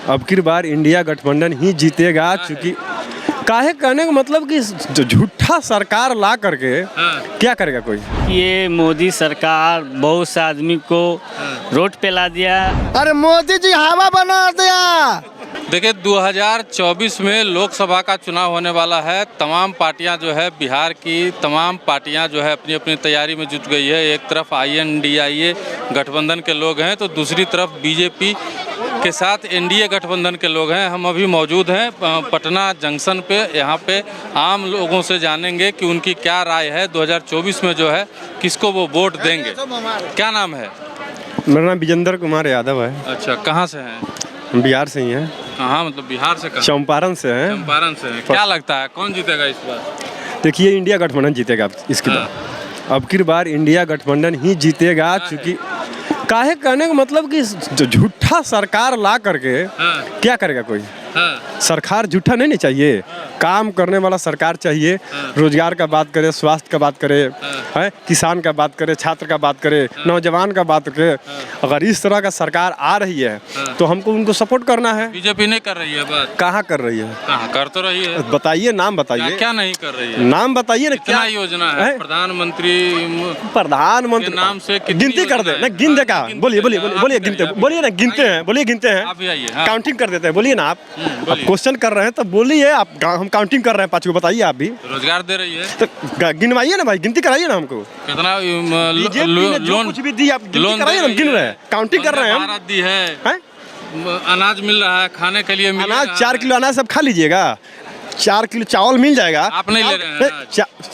अब की बार इंडिया गठबंधन ही जीतेगा, चूंकि काहे कहने का मतलब कि जो झूठा सरकार ला करके क्या करेगा कोई। ये मोदी सरकार बहुत से आदमी को रोड पे ला दिया। अरे मोदी जी हवा बना दिया। देखिए 2024 में लोकसभा का चुनाव होने वाला है। तमाम पार्टियां जो है, बिहार की तमाम पार्टियां जो है अपनी अपनी तैयारी में जुट गई है। एक तरफ INDIA गठबंधन के लोग हैं तो दूसरी तरफ BJP के साथ NDA गठबंधन के लोग हैं। हम अभी मौजूद हैं पटना जंक्शन पे। यहाँ पे आम लोगों से जानेंगे कि उनकी क्या राय है 2024 में जो है किसको वो वोट देंगे। क्या नाम है? मेरा नाम विजेंद्र कुमार यादव है। अच्छा, कहाँ से हैं? हम बिहार से ही हैं। कहाँ मतलब बिहार से? कहाँ? चंपारण से हैं। चंपारण से हैं। क्या लगता है कौन जीतेगा इस बार? देखिए इंडिया गठबंधन जीतेगा इसकी बार। अब की बार इंडिया गठबंधन ही जीतेगा, चूंकि काहे कहने का मतलब कि जो झूठा सरकार ला करके क्या करेगा कोई। सरकार झूठा नहीं चाहिए, काम करने वाला सरकार चाहिए। रोजगार का बात करे, स्वास्थ्य का बात करे, है किसान का बात करे, छात्र का बात करे, नौजवान का बात करे। अगर इस तरह का सरकार आ रही है तो हमको उनको सपोर्ट करना है। BJP नहीं कर रही है बात? कहाँ कर रही है? कहाँ कर तो रही है। बताइए, नाम बताइए। क्या नहीं कर रही है? नाम बताइए ना। क्या योजना है? प्रधानमंत्री नाम से गिनती कर दे ना, गिन दे का। बोलिए बोलिए बोलिए गिनते, बोलिए ना गिनते हैं, बोलिए गिनते हैं। आप भी आइए, काउंटिंग कर देते हैं, बोलिए ना आप। आप क्वेश्चन कर रहे हैं तो बोलिए आप। हम काउंटिंग कर रहे हैं 5 को, बताइए आप भी। रोजगार दे रही है तो गिनवाइए ना भाई, गिनती कराइए ना हमको। कितना लोन कुछ भी दी, आप गिनती कराइए ना। गिन रहे हैं, काउंटिंग कर रहे हैं हम। दी है, अनाज मिल रहा है खाने के लिए। अनाज 4 किलो अनाज सब खा लीजिएगा। 4 किलो चावल मिल जाएगा। आप नहीं ले रहे हैं?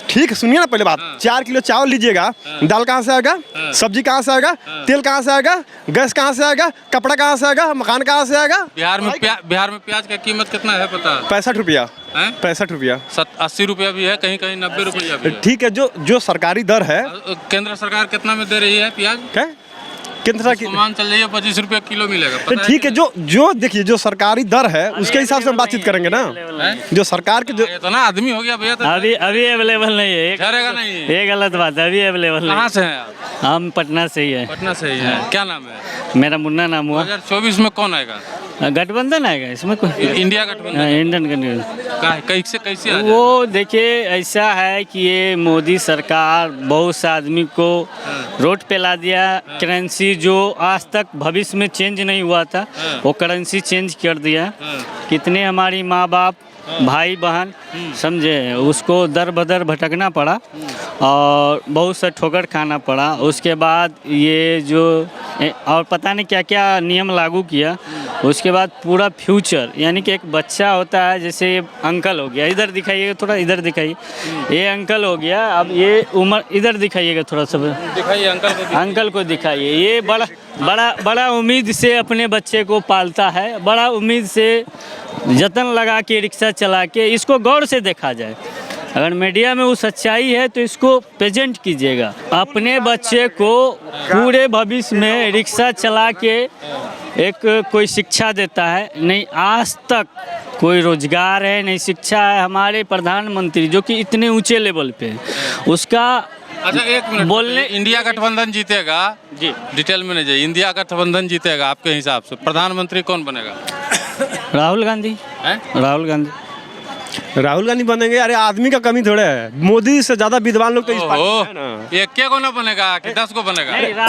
ठीक है, सुनिए ना पहले बात। 4 किलो चावल लीजिएगा, दाल कहाँ से आएगा, सब्जी कहाँ से आएगा, तेल कहाँ से आएगा, गैस कहाँ से आएगा, कपड़ा कहाँ से आएगा, मकान कहाँ से आएगा। बिहार में प्याज का कीमत कितना है पता? 65 रुपया। 65 रुपया। 80 रुपया भी है, कहीं कहीं 90 रुपया भी है। ठीक है, जो सरकारी दर है। केंद्र सरकार कितना में दे रही है प्याज? क्या केंद्र की मान चल जाइए 25 रुपया किलो मिलेगा। ठीक है, जो देखिए जो सरकारी दर है उसके हिसाब से हम बातचीत करेंगे ना। जो सरकार के जो इतना आदमी हो गया भैया, अभी अवेलेबल नहीं है। ठहरेगा नहीं, ये गलत बात है। अभी अवेलेबल नहीं। कहाँ से हैं आप? हम पटना से ही है। पटना से ही है। क्या नाम है? मेरा मुन्ना नाम हुआ। 2024 में कौन आएगा? गठबंधन आएगा इसमें कोई। इंडिया गठबंधन। इंडियन गठबंधन कैसे आ जाए? वो देखिए ऐसा है कि ये मोदी सरकार बहुत से आदमी को रोड पे ला दिया। करेंसी जो आज तक भविष्य में चेंज नहीं हुआ था, वो करेंसी चेंज कर दिया। कितने हमारी माँ बाप, भाई बहन समझे, उसको दर बदर भटकना पड़ा और बहुत सा ठोकर खाना पड़ा। उसके बाद ये जो और पता नहीं क्या क्या नियम लागू किया। उसके बाद पूरा फ्यूचर, यानी कि एक बच्चा होता है, जैसे ये अंकल हो गया, इधर दिखाइएगा थोड़ा, इधर दिखाइए। ये अंकल हो गया, अब ये उम्र इधर दिखाइएगा थोड़ा सा, दिखाइए अंकल को दिखाइए। ये बड़ा उम्मीद से अपने बच्चे को पालता है, बड़ा उम्मीद से जतन लगा के रिक्शा चला के। इसको गौर से देखा जाए, अगर मीडिया में वो सच्चाई है तो इसको प्रेजेंट कीजिएगा। अपने बच्चे को पूरे भविष्य में रिक्शा चला के एक कोई शिक्षा देता है, नहीं आज तक कोई रोजगार है, नहीं शिक्षा है। हमारे प्रधानमंत्री जो कि इतने ऊंचे लेवल पे है, उसका अच्छा एक मिनट बोलने। इंडिया गठबंधन जीतेगा जी, डिटेल में नहीं जाइए। इंडिया गठबंधन जीतेगा आपके हिसाब से प्रधानमंत्री कौन बनेगा? राहुल गांधी। राहुल गांधी राहुल गांधी बनेंगे। अरे आदमी का कमी थोड़ा है, मोदी से ज्यादा विद्वान लोग तो इस पार्टी में है ना। एक को ना बनेगा कि 10 को बनेगा?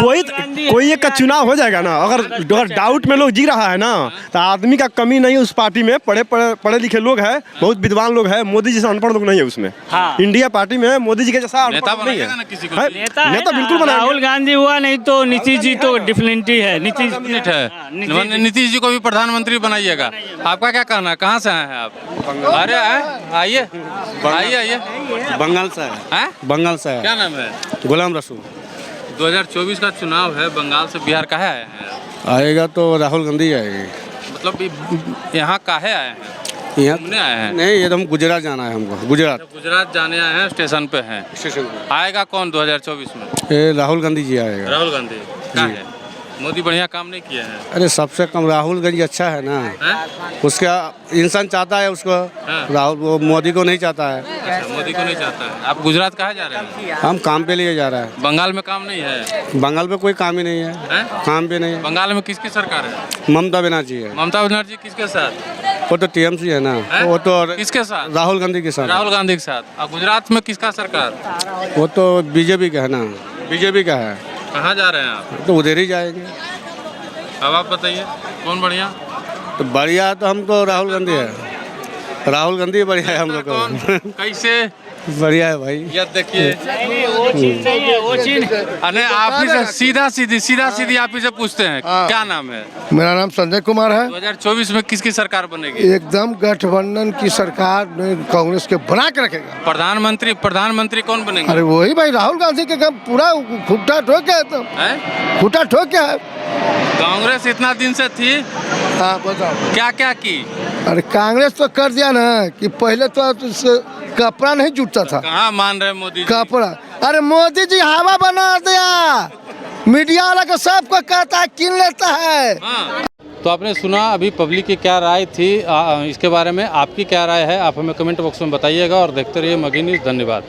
कोई एक का चुनाव हो जाएगा ना। अगर डाउट में लोग जी रहा है ना, तो आदमी का कमी नहीं है उस पार्टी में। पढ़े लिखे लोग हैं, बहुत विद्वान लोग हैं। मोदी जी से अनपढ़ लोग नहीं है उसमें। इंडिया पार्टी में मोदी जी के जैसा नेता नहीं है। नेता बिल्कुल बना। राहुल गांधी हुआ, नहीं तो नीतीश जी तो डिफरेंट है। नीतीश जी को भी प्रधानमंत्री बनाइएगा। आपका क्या कहना है? कहाँ से आए हैं आप? अरे आइए आइए। बंगाल से है। बंगाल से है। क्या नाम है? गुलाम रसूल। 2024 का चुनाव है, बंगाल से बिहार काहे आए हैं? आएगा तो राहुल गांधी आएगी। मतलब यहाँ काहे आए हैं? यहाँ घूमने आए हैं? नहीं, ये तो हम गुजरात जाना है हमको। गुजरात जाने आए हैं, स्टेशन पे हैं। स्टेशन पे आएगा कौन 2024 में? ये राहुल गांधी जी आएगा। राहुल गांधी। क्या है? मोदी बढ़िया काम नहीं किया है। अरे सबसे कम राहुल गांधी अच्छा है ना। हैं? उसका इंसान चाहता है उसको, राहुल वो मोदी को नहीं चाहता है। अच्छा, मोदी को नहीं चाहता है। आप गुजरात कहाँ जा रहे हैं? हम काम पे लिए जा रहा है। बंगाल में काम नहीं है? बंगाल में कोई काम ही नहीं है, हैं? काम पे नहीं है। बंगाल में किसकी सरकार है? ममता बनर्जी है। ममता बनर्जी किसके साथ? वो तो टीएमसी है ना, हैं? वो तो किसके साथ? राहुल गांधी के साथ। राहुल गांधी के साथ। और गुजरात में किसका सरकार? वो तो बीजेपी का है ना, बीजेपी का है, कहाँ जा रहे हैं आप? तो उधर ही जाएंगे। अब आप बताइए कौन बढ़िया? तो बढ़िया तो हम तो राहुल गांधी है, राहुल गांधी बढ़िया है हम लोग कौन? को। कैसे? बढ़िया है भाई। ये देखिए, अरे आप ही से सीधा सीधी आप ही से पूछते हैं, क्या नाम है? मेरा नाम संजय कुमार है। 2024 में किसकी सरकार बनेगी? एकदम गठबंधन की सरकार में कांग्रेस के बना के रखेगा। प्रधानमंत्री कौन बनेंगे? अरे वही भाई राहुल गांधी के काम पूरा खुट्टा ठोक गया, तो हैं? खुट्टा ठोक गया है। कांग्रेस इतना दिन से थी, हाँ बताओ। क्या क्या की? अरे कांग्रेस तो कर दिया ना कि पहले तो कपड़ा नहीं जुटता था, कहाँ मान रहे मोदी जी? कपड़ा। अरे मोदी जी हवा बना दिया, मीडिया वाला को सबको कहता है, किन लेता है। हाँ। तो आपने सुना अभी पब्लिक की क्या राय थी, इसके बारे में आपकी क्या राय है, आप हमें कमेंट बॉक्स में बताइएगा और देखते रहिए मगही न्यूज़। धन्यवाद।